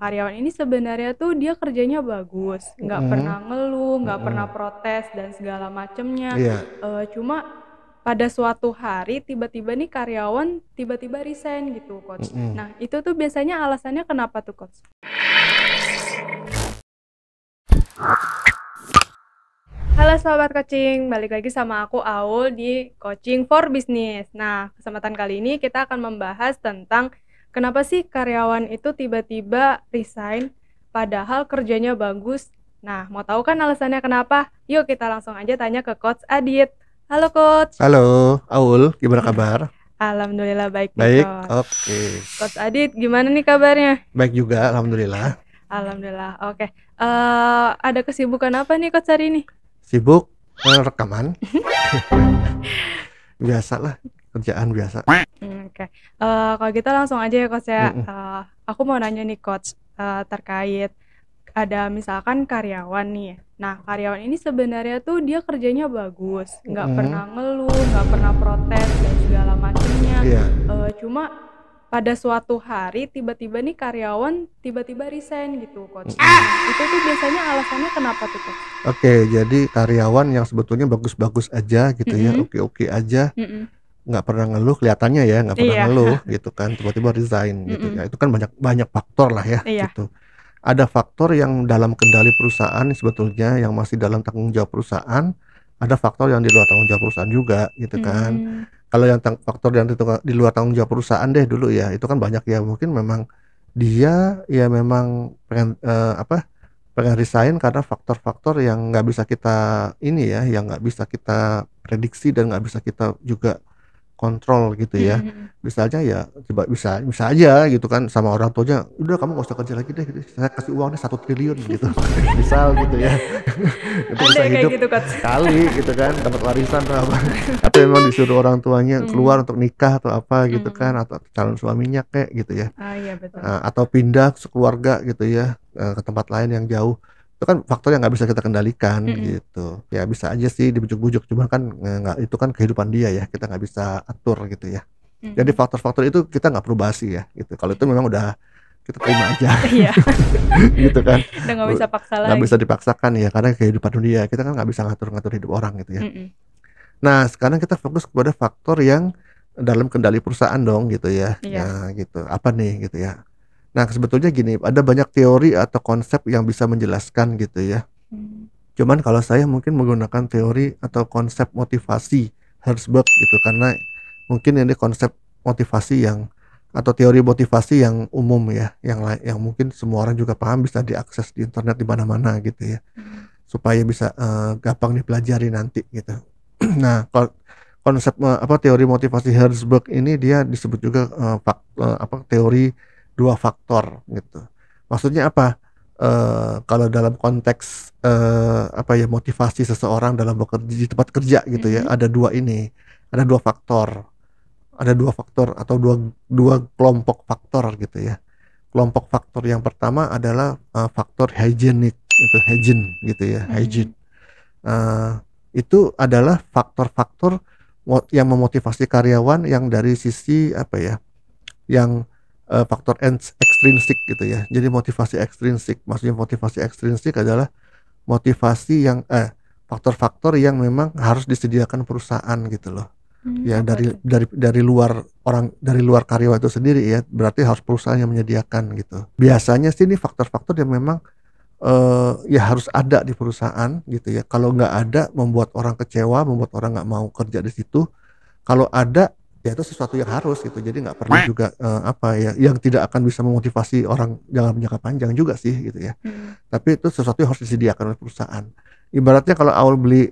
karyawan ini sebenarnya tuh dia kerjanya bagus, nggak Mm-mm. pernah ngeluh, nggak pernah Mm-mm. protes dan segala macemnya. Iya. Cuma pada suatu hari tiba-tiba nih karyawan tiba-tiba resign gitu, Coach. Mm-mm. Nah, itu tuh biasanya alasannya kenapa tuh, Coach? Halo Sobat Coaching, balik lagi sama aku Aul di Coaching for Business. Nah, kesempatan kali ini kita akan membahas tentang kenapa sih karyawan itu tiba-tiba resign padahal kerjanya bagus. Nah, mau tahu kan alasannya kenapa? Yuk kita langsung aja tanya ke Coach Adit. Halo Coach. Halo, Aul, gimana kabar? Alhamdulillah baik nih Baik, Coach. oke. Coach Adit, gimana nih kabarnya? Baik juga, alhamdulillah. Alhamdulillah, oke. Ada kesibukan apa nih Coach hari ini? Sibuk rekaman, biasa lah, kerjaan biasa. Oke. Kalau gitu langsung aja ya Coach ya. Mm-mm. Aku mau nanya nih Coach, terkait ada misalkan karyawan nih. Nah, karyawan ini sebenarnya tuh dia kerjanya bagus, nggak Mm-mm. pernah ngeluh, nggak pernah protes dan segala macemnya. Iya. Cuma pada suatu hari tiba-tiba nih karyawan tiba-tiba resign gitu Coach. Mm-mm. Itu tuh biasanya alasannya kenapa tuh Coach? Oke, jadi karyawan yang sebetulnya bagus-bagus aja gitu ya, Mm-mm. oke-oke aja, Mm-mm. nggak pernah ngeluh, kelihatannya ya nggak pernah Iya. ngeluh gitu kan, tiba-tiba resign gitu Mm-mm. ya. Itu kan banyak banyak faktor lah ya Iya. gitu. Ada faktor yang dalam kendali perusahaan sebetulnya yang masih dalam tanggung jawab perusahaan, ada faktor yang di luar tanggung jawab perusahaan juga gitu kan. Hmm. Kalau yang faktor yang di luar tanggung jawab perusahaan deh dulu ya, itu kan banyak ya, mungkin memang dia ya memang pengen pengen resign karena faktor-faktor yang nggak bisa kita ini ya, yang nggak bisa kita prediksi dan nggak bisa kita juga kontrol gitu ya. Mm-mm. Misalnya ya coba bisa aja gitu kan, sama orang tuanya, udah kamu gak usah kerja lagi deh gitu. Saya kasih uangnya 1 triliun gitu. Misal gitu ya. Untuk Ada bisa ya kayak hidup gitu Coach. kali gitu kan, dapat warisan atau apa. Atau memang disuruh orang tuanya Hmm. keluar untuk nikah atau apa gitu kan, Mm-mm. atau calon suaminya kayak gitu ya. Ah iya betul. Atau pindah sekeluarga gitu ya, ke tempat lain yang jauh. Itu kan faktor yang nggak bisa kita kendalikan Mm-mm. gitu. Ya bisa aja sih dibujuk-bujuk, cuman kan nggak, itu kan kehidupan dia ya, kita nggak bisa atur gitu ya. Jadi Mm-mm. faktor-faktor itu kita nggak perlu basi ya gitu. Kalau itu memang udah kita terima aja Iya, gitu kan. udah nggak bisa paksa Nggak lagi. bisa dipaksakan ya, karena kehidupan dunia kita kan nggak bisa ngatur-ngatur hidup orang gitu ya. Mm-mm. Nah sekarang kita fokus kepada faktor yang dalam kendali perusahaan dong gitu ya. Iya. Nah gitu, apa nih gitu ya. Nah, sebetulnya gini, ada banyak teori atau konsep yang bisa menjelaskan gitu ya. Hmm. Cuman kalau saya mungkin menggunakan teori atau konsep motivasi Herzberg gitu, karena mungkin ini konsep motivasi yang atau teori motivasi yang umum ya, yang mungkin semua orang juga paham, bisa diakses di internet di mana-mana gitu ya, Hmm. supaya bisa gampang dipelajari nanti gitu. Nah, kalau konsep teori motivasi Herzberg ini dia disebut juga teori dua faktor gitu. Maksudnya apa? Kalau dalam konteks motivasi seseorang dalam bekerja di tempat kerja gitu ya, Mm-mm. ada dua faktor atau dua kelompok faktor gitu ya. Kelompok faktor yang pertama adalah faktor hygienik, itu hygiene gitu ya, hygiene. Mm-mm. Eh, itu adalah faktor-faktor yang memotivasi karyawan yang dari sisi apa ya, yang faktor ekstrinsik gitu ya. Jadi motivasi ekstrinsik, maksudnya motivasi ekstrinsik adalah motivasi yang faktor-faktor yang memang harus disediakan perusahaan gitu loh. Ya Apa tuh? dari luar orang, dari luar karyawan itu sendiri ya, berarti harus perusahaan yang menyediakan gitu. Biasanya sih ini faktor-faktor yang memang ya harus ada di perusahaan gitu ya. Kalau nggak ada, membuat orang kecewa, membuat orang nggak mau kerja di situ. Kalau ada, ya itu sesuatu yang harus gitu. Jadi nggak perlu juga yang tidak akan bisa memotivasi orang dalam jangka panjang juga sih gitu ya. Mm-mm. Tapi itu sesuatu yang harus disediakan oleh perusahaan. Ibaratnya kalau awal beli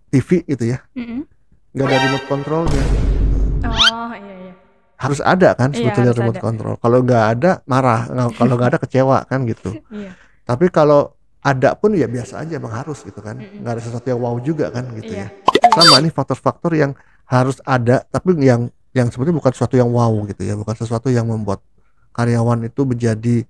TV gitu ya, Mm-mm. nggak ada remote controlnya, Oh iya iya. harus ada kan Iya sebetulnya harus remote ada. control. Kalau nggak ada marah, kalau nggak ada kecewa kan gitu. Iya. Tapi kalau ada pun ya biasa aja, emang harus gitu kan. Mm-mm. Nggak ada sesuatu yang wow juga kan gitu Iya. ya. Iya. Sama nih faktor-faktor yang harus ada, tapi yang sebetulnya bukan sesuatu yang wow gitu ya, bukan sesuatu yang membuat karyawan itu menjadi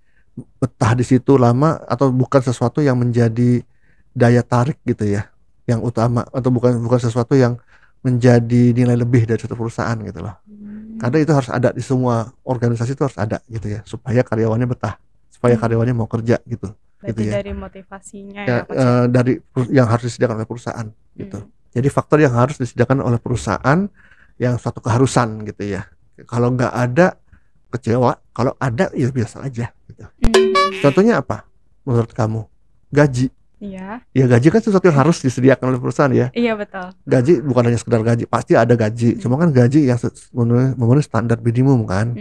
betah di situ lama, atau bukan sesuatu yang menjadi daya tarik gitu ya, yang utama, atau bukan bukan sesuatu yang menjadi nilai lebih dari satu perusahaan gitu loh. Hmm. Karena itu harus ada di semua organisasi, itu harus ada gitu ya, supaya karyawannya betah. supaya karyawannya mau kerja gitu Berarti ya. dari motivasinya Ya, ya Coach ya. dari yang harus disediakan oleh perusahaan gitu. Jadi faktor yang harus disediakan oleh perusahaan yang suatu keharusan gitu ya. Kalau nggak ada kecewa, kalau ada ya biasa aja gitu. Contohnya apa menurut kamu? Gaji. Iya. Ya gaji kan sesuatu yang harus disediakan oleh perusahaan ya. Iya betul. Gaji bukan hanya sekedar gaji, pasti ada gaji. Cuma kan gaji yang memenuhi standar minimum kan.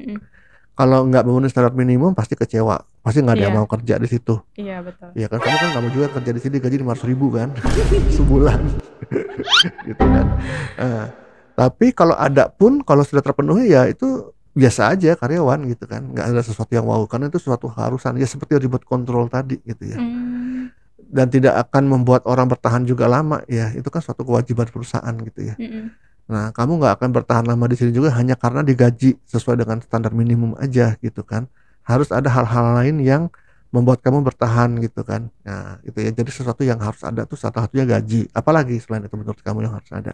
Kalau nggak memenuhi standar minimum pasti kecewa, pasti nggak ada yang mau kerja di situ. Iya betul. Iya kan, kamu kan nggak mau juga kerja di sini gaji 500.000 kan sebulan, gitu kan. Tapi kalau ada pun, kalau sudah terpenuhi ya itu biasa aja karyawan gitu kan, nggak ada sesuatu yang wow karena itu suatu keharusan ya seperti remote control tadi gitu ya. Dan tidak akan membuat orang bertahan juga lama ya, itu kan suatu kewajiban perusahaan gitu ya. Nah, kamu nggak akan bertahan lama di sini juga hanya karena digaji sesuai dengan standar minimum aja gitu kan. Harus ada hal-hal lain yang membuat kamu bertahan gitu kan. Nah, itu ya. Jadi sesuatu yang harus ada tuh salah satunya gaji. Apalagi selain itu menurut kamu yang harus ada?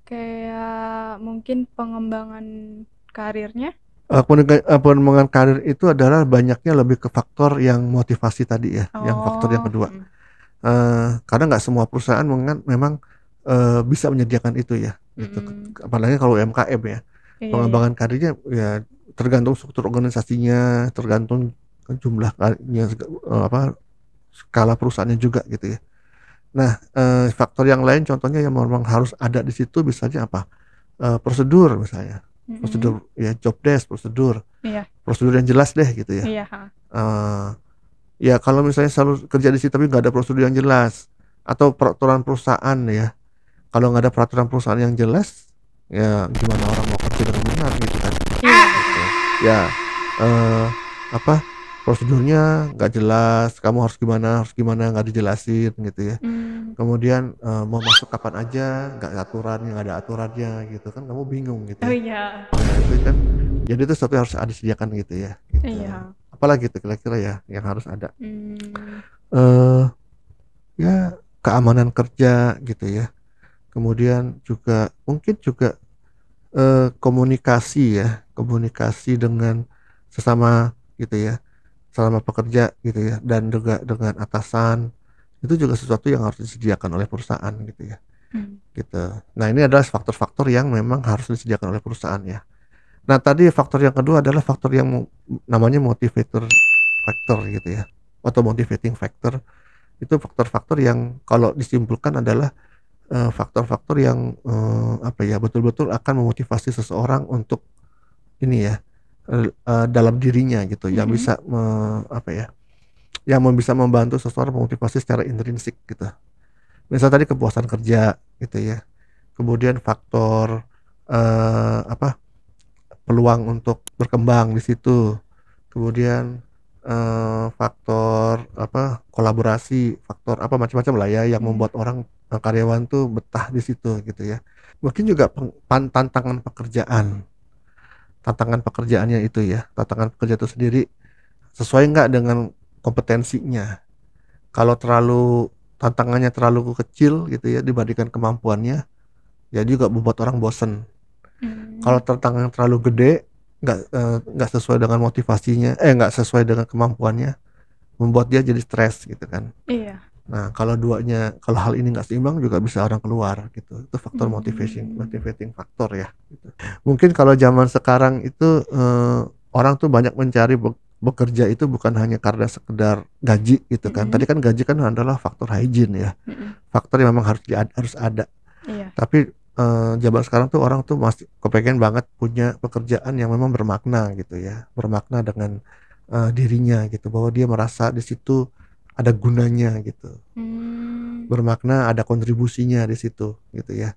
Kayak mungkin pengembangan karirnya. Pengembangan karir itu adalah banyaknya lebih ke faktor yang motivasi tadi ya, yang faktor yang kedua. Karena nggak semua perusahaan memang bisa menyediakan itu ya, gitu. Apalagi kalau UMKM ya, pengembangan karirnya ya tergantung struktur organisasinya, tergantung jumlahnya, skala perusahaannya juga gitu ya. Nah, faktor yang lain contohnya yang memang harus ada di situ misalnya apa? Prosedur misalnya, prosedur ya, job desk, prosedur yang jelas deh gitu ya. Ya kalau misalnya selalu kerja di situ tapi nggak ada prosedur yang jelas atau peraturan perusahaan ya, kalau nggak ada peraturan perusahaan yang jelas ya gimana orang mau kerja dengan benar gitu kan. Gitu. Ya prosedurnya nggak jelas, kamu harus gimana nggak dijelasin gitu ya. Kemudian mau masuk kapan aja, nggak ada aturannya gitu kan, kamu bingung gitu ya. Nah, itu kan jadi itu sesuatu yang harus disediakan gitu ya gitu. Apalagi itu kira-kira ya yang harus ada. Ya keamanan kerja gitu ya. Kemudian juga mungkin juga komunikasi dengan sesama gitu ya, selama pekerja gitu ya, dan juga dengan atasan, itu juga sesuatu yang harus disediakan oleh perusahaan gitu ya. Gitu. Nah, ini adalah faktor-faktor yang memang harus disediakan oleh perusahaan ya. Nah, tadi faktor yang kedua adalah faktor yang namanya motivator factor gitu ya, atau motivating factor. Itu faktor-faktor yang kalau disimpulkan adalah faktor-faktor yang betul-betul akan memotivasi seseorang untuk ini ya, dalam dirinya gitu, yang bisa yang bisa membantu seseorang memotivasi secara intrinsik gitu. Misal tadi kepuasan kerja gitu ya, kemudian faktor peluang untuk berkembang di situ, kemudian faktor kolaborasi, faktor macam-macam lah ya yang membuat orang karyawan tuh betah di situ gitu ya. Mungkin juga tantangan pekerjaannya itu ya, tantangan pekerja itu sendiri sesuai nggak dengan kompetensinya. Kalau tantangannya terlalu kecil gitu ya dibandingkan kemampuannya, ya juga membuat orang bosen. Kalau tantangan terlalu gede, nggak sesuai dengan motivasinya, nggak sesuai dengan kemampuannya, membuat dia jadi stres gitu kan. Iya. Nah, kalau hal ini nggak seimbang juga bisa orang keluar gitu. Itu faktor motivating faktor ya. Gitu. Mungkin kalau zaman sekarang itu orang tuh banyak mencari bekerja itu bukan hanya karena sekedar gaji gitu kan. Tadi kan gaji kan adalah faktor hygiene ya, faktor yang memang harus ada. Iya. Tapi zaman sekarang tuh orang tuh masih kepengen banget punya pekerjaan yang memang bermakna gitu ya, bermakna dengan dirinya gitu, bahwa dia merasa di situ ada gunanya gitu, bermakna, ada kontribusinya di situ gitu ya.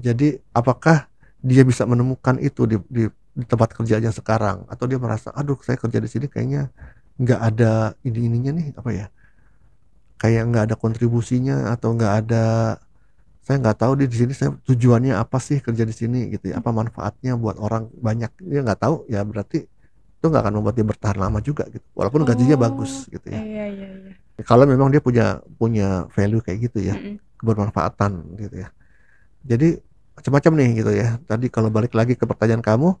Jadi apakah dia bisa menemukan itu di tempat kerjanya sekarang, atau dia merasa aduh saya kerja di sini kayaknya nggak ada ininya nih kayak nggak ada kontribusinya, atau nggak ada, saya nggak tahu di sini saya tujuannya apa sih kerja di sini gitu ya, apa manfaatnya buat orang banyak, dia nggak tahu ya, berarti itu nggak akan membuat dia bertahan lama juga gitu, walaupun gajinya bagus gitu ya. Iya. Kalau memang dia punya value kayak gitu ya, kebermanfaatan gitu ya. Jadi macam-macam nih gitu ya. Tadi kalau balik lagi ke pertanyaan kamu,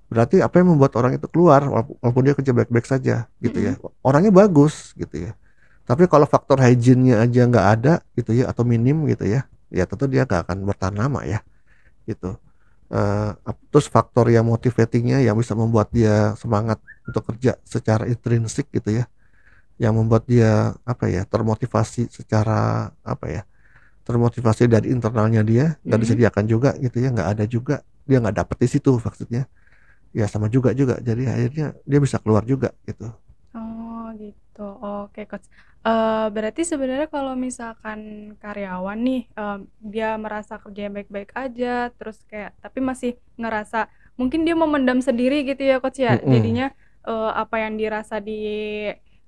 Berarti apa yang membuat orang itu keluar walaupun dia kerja baik-baik saja gitu ya. Orangnya bagus gitu ya. Tapi kalau faktor hygiene-nya aja nggak ada gitu ya atau minim gitu ya, ya tentu dia nggak akan bertahan lama ya gitu. Terus faktor yang motivatingnya yang bisa membuat dia semangat untuk kerja secara intrinsik gitu ya, yang membuat dia apa ya termotivasi secara apa ya termotivasi dari internalnya dia nggak disediakan juga gitu ya, nggak ada juga, dia nggak dapet di situ maksudnya ya, sama juga jadi akhirnya dia bisa keluar juga gitu. Oh gitu, oke Coach. Berarti sebenarnya kalau misalkan karyawan nih, dia merasa kerjanya baik-baik aja, terus kayak tapi masih ngerasa mungkin dia memendam sendiri gitu ya Coach ya, Mm-mm. jadinya apa yang dirasa di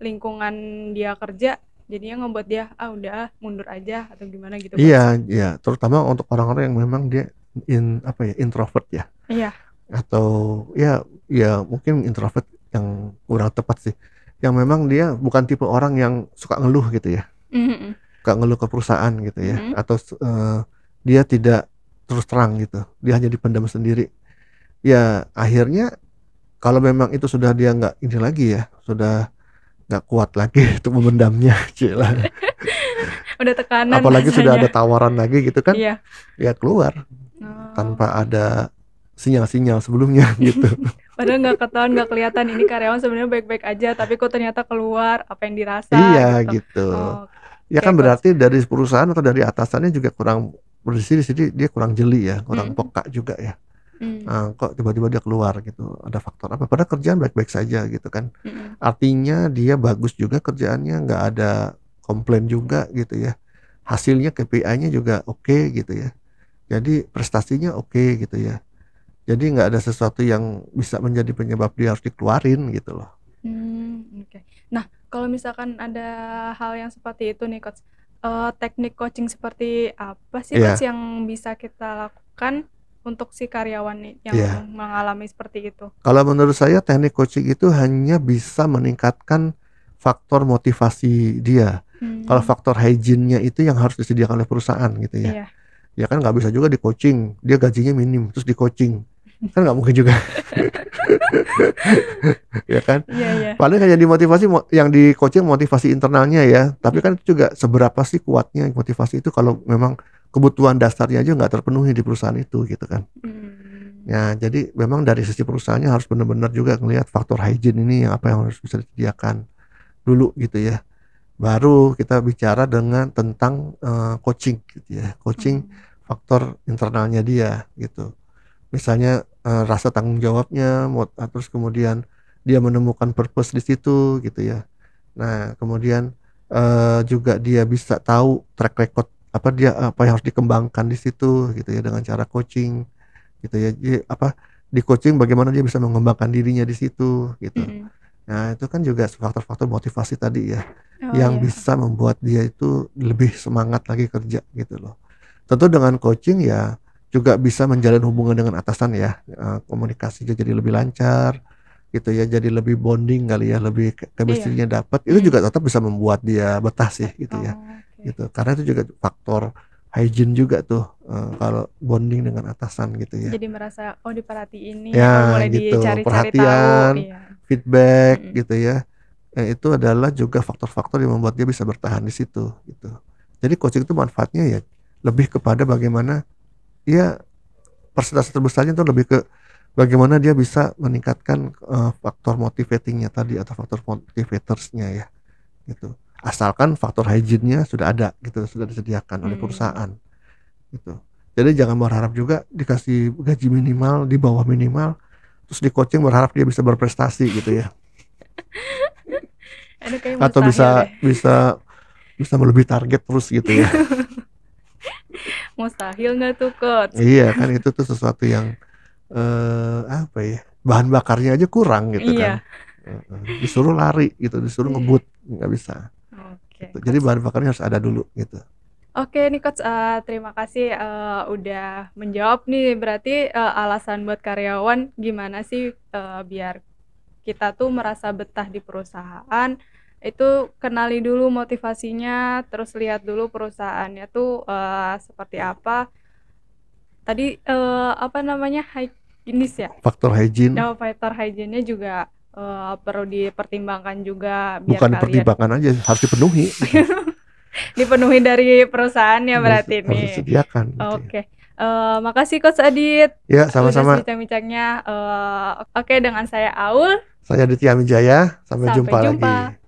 lingkungan dia kerja, jadinya ngebuat dia udah mundur aja atau gimana gitu Coach. Iya ya, terutama untuk orang-orang yang memang dia apa ya introvert ya, Iya. atau ya mungkin introvert yang kurang tepat sih, yang memang dia bukan tipe orang yang suka ngeluh gitu ya, Mhm. suka ngeluh ke perusahaan gitu ya, Mhm. atau dia tidak terus terang gitu, dia hanya dipendam sendiri ya. Akhirnya kalau memang itu sudah dia nggak ini lagi ya, sudah nggak kuat lagi untuk memendamnya cila, Udah tekanan apalagi sudah ada rasanya. tawaran lagi gitu kan, Iya. ya keluar Oh. tanpa ada sinyal-sinyal sebelumnya gitu. Padahal nggak ketahuan, nggak kelihatan ini karyawan sebenarnya baik-baik aja, tapi kok ternyata keluar apa yang dirasa Iya gitu. gitu. Ya Oke, kan Coach. berarti dari perusahaan atau dari atasannya juga kurang bersih di sini, dia kurang jeli ya, kurang Mhm. peka juga ya. Mmm. Kok tiba-tiba dia keluar gitu, ada faktor apa? Padahal kerjaan baik-baik saja gitu kan. Mhm. Artinya dia bagus juga kerjaannya, nggak ada komplain juga gitu ya. Hasilnya KPI-nya juga oke gitu ya. Jadi prestasinya oke gitu ya. Jadi nggak ada sesuatu yang bisa menjadi penyebab dia harus dikeluarin gitu loh. Oke. Nah, kalau misalkan ada hal yang seperti itu nih, Coach, teknik coaching seperti apa sih, Coach, Iya, yang bisa kita lakukan untuk si karyawan nih yang iya. mengalami seperti itu? Kalau menurut saya teknik coaching itu hanya bisa meningkatkan faktor motivasi dia. Kalau Mmm. faktor hygiene-nya itu yang harus disediakan oleh perusahaan gitu ya. Iya. Ya kan nggak bisa juga di coaching, dia gajinya minim terus di coaching. Kan nggak mungkin juga, ya kan? Iya iya. Paling hanya dimotivasi yang di coaching motivasi internalnya ya. Tapi Iya. kan itu juga seberapa sih kuatnya motivasi itu kalau memang kebutuhan dasarnya aja nggak terpenuhi di perusahaan itu gitu kan. Mmm. Ya, jadi memang dari sisi perusahaannya harus benar-benar juga ngelihat faktor hygiene ini yang apa yang harus bisa disediakan dulu gitu ya. Baru kita bicara dengan tentang coaching gitu ya. Coaching Mmm. faktor internalnya dia gitu. Misalnya rasa tanggung jawabnya, terus kemudian dia menemukan purpose di situ gitu ya. Nah, kemudian juga dia bisa tahu track record apa yang harus dikembangkan di situ gitu ya dengan cara coaching gitu ya. Jadi apa di coaching bagaimana dia bisa mengembangkan dirinya di situ gitu. Mhm. Nah, itu kan juga faktor-faktor motivasi tadi ya Oh, yang iya. bisa membuat dia itu lebih semangat lagi kerja gitu loh. Tentu dengan coaching ya juga bisa menjalin hubungan dengan atasan ya, komunikasinya jadi lebih lancar gitu ya, jadi lebih bonding kali ya, lebih Iya. chemistry-nya dapat. Itu Mhm. juga tetap bisa membuat dia betah sih gitu ya. Oke. Gitu. Karena itu juga faktor hygiene juga tuh kalau bonding dengan atasan gitu ya. Jadi merasa, oh diperhatiin nih, oh Ya mulai gitu, dicari-cari tahu, perhatian, iya. feedback Mhm. gitu ya. Itu adalah juga faktor-faktor yang membuat dia bisa bertahan di situ gitu. Jadi coaching itu manfaatnya ya lebih kepada bagaimana ya persentase terbesarnya itu lebih ke bagaimana dia bisa meningkatkan faktor motivatingnya tadi atau faktor motivatorsnya ya gitu. Asalkan faktor hygiene-nya sudah ada gitu, sudah disediakan oleh Mmm. perusahaan gitu. Jadi jangan berharap juga dikasih gaji minimal di bawah minimal terus di coaching berharap dia bisa berprestasi gitu ya. Aduh kayaknya Atau mustahil deh. bisa bisa bisa melebihi target terus gitu ya. Mustahil nggak tuh, Coach? Iya kan itu tuh sesuatu yang apa ya, bahan bakarnya aja kurang gitu kan. Iya. Heeh, disuruh lari gitu, disuruh ngebut nggak bisa gitu. Oke, Jadi Coach. bahan bakarnya harus ada dulu gitu. Oke nih, Coach, terima kasih, udah menjawab nih berarti, alasan buat karyawan gimana sih, biar kita tuh merasa betah di perusahaan, itu kenali dulu motivasinya, terus lihat dulu perusahaannya tuh, seperti apa. Tadi, apa namanya, jenis ya. Faktor hygiene. Nah, faktor hygiene-nya juga perlu dipertimbangkan juga biar Bukan kalian dipertimbangkan aja, harus dipenuhi. dipenuhi dari perusahaan ya berarti Harus nih. disediakan. Gitu ya. Oke. Makasih Coach Adit. Ya, sama-sama. Udah bincang-bincangnya. Oke, dengan saya Aul. Saya Ditya Mijaya. Sampai jumpa lagi.